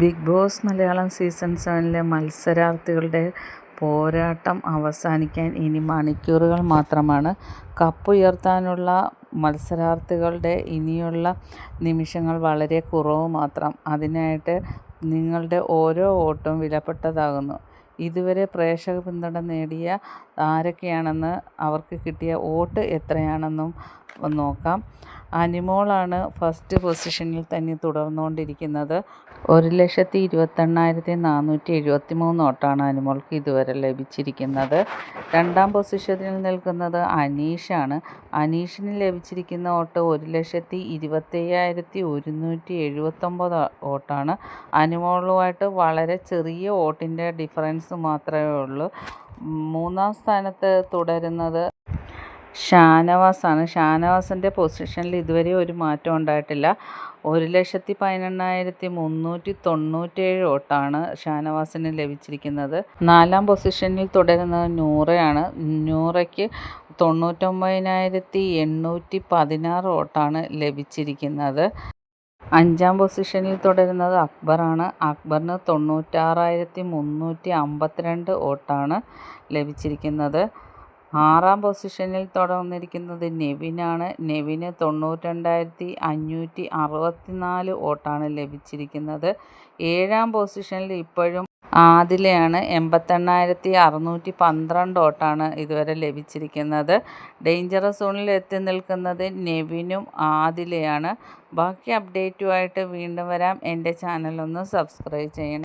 Big boss Malayalam season 7 മത്സരാർത്ഥികളുടെ പോരാട്ടം അവസാനിക്കാൻ ഇനി മണിക്കൂറുകൾ മാത്രമാണ്. കപ്പുയർത്താനുള്ള മത്സരാർത്ഥികളുടെ ഇനിയുള്ള നിമിഷങ്ങൾ വളരെ കുറവ് മാത്രം. അതിനായിട്ട് നിങ്ങളുടെ ഓരോ വോട്ടും വിലപ്പെട്ടതാകുന്നു. ഇതുവരെ പ്രേക്ഷക പിന്തുണ നേടിയ ആരൊക്കെയാണെന്ന്, അവർക്ക് കിട്ടിയ വോട്ട് എത്രയാണെന്നും നോക്കാം. അനിമോളാണ് ഫസ്റ്റ് പൊസിഷനിൽ തന്നെ തുടർന്നുകൊണ്ടിരിക്കുന്നത്. 1,28,473 വോട്ടാണ് അനിമോൾക്ക് ഇതുവരെ ലഭിച്ചിരിക്കുന്നത്. രണ്ടാം പൊസിഷനിൽ നിൽക്കുന്നത് അനീഷാണ്. അനീഷിന് ലഭിച്ചിരിക്കുന്ന വോട്ട് 1,27,179 വോട്ടാണ്. അനിമോളുമായിട്ട് വളരെ ചെറിയ വോട്ടിൻ്റെ ഡിഫറൻസ് മാത്രമേ ഉള്ളൂ. മൂന്നാം സ്ഥാനത്ത് തുടരുന്നത് ഷാനവാസാണ്. ഷാനവാസിൻ്റെ പൊസിഷനിൽ ഇതുവരെ ഒരു മാറ്റം ഉണ്ടായിട്ടില്ല. 1,18,397 വോട്ടാണ് ഷാനവാസിന് ലഭിച്ചിരിക്കുന്നത്. നാലാം പൊസിഷനിൽ തുടരുന്നത് നൂറയാണ്. നൂറയ്ക്ക് 99,816 വോട്ടാണ് ലഭിച്ചിരിക്കുന്നത്. അഞ്ചാം പൊസിഷനിൽ തുടരുന്നത് അക്ബറാണ്. അക്ബറിന് 96,352 വോട്ടാണ് ലഭിച്ചിരിക്കുന്നത്. ആറാം പൊസിഷനിൽ തുടർന്നിരിക്കുന്നത് നെവിനാണ്. നെവിന് 92,564 വോട്ടാണ് ലഭിച്ചിരിക്കുന്നത്. ഏഴാം പൊസിഷനിൽ ഇപ്പോഴും ആദിലയാണ്. 88,612 വോട്ടാണ് ഇതുവരെ ലഭിച്ചിരിക്കുന്നത്. ഡേഞ്ചറസ് സോണിൽ എത്തി നിൽക്കുന്നത് നെവിനും ആദിലയാണ്. ബാക്കി അപ്ഡേറ്റുമായിട്ട് വീണ്ടും വരാം. എൻ്റെ ചാനലൊന്ന് സബ്സ്ക്രൈബ് ചെയ്യണം.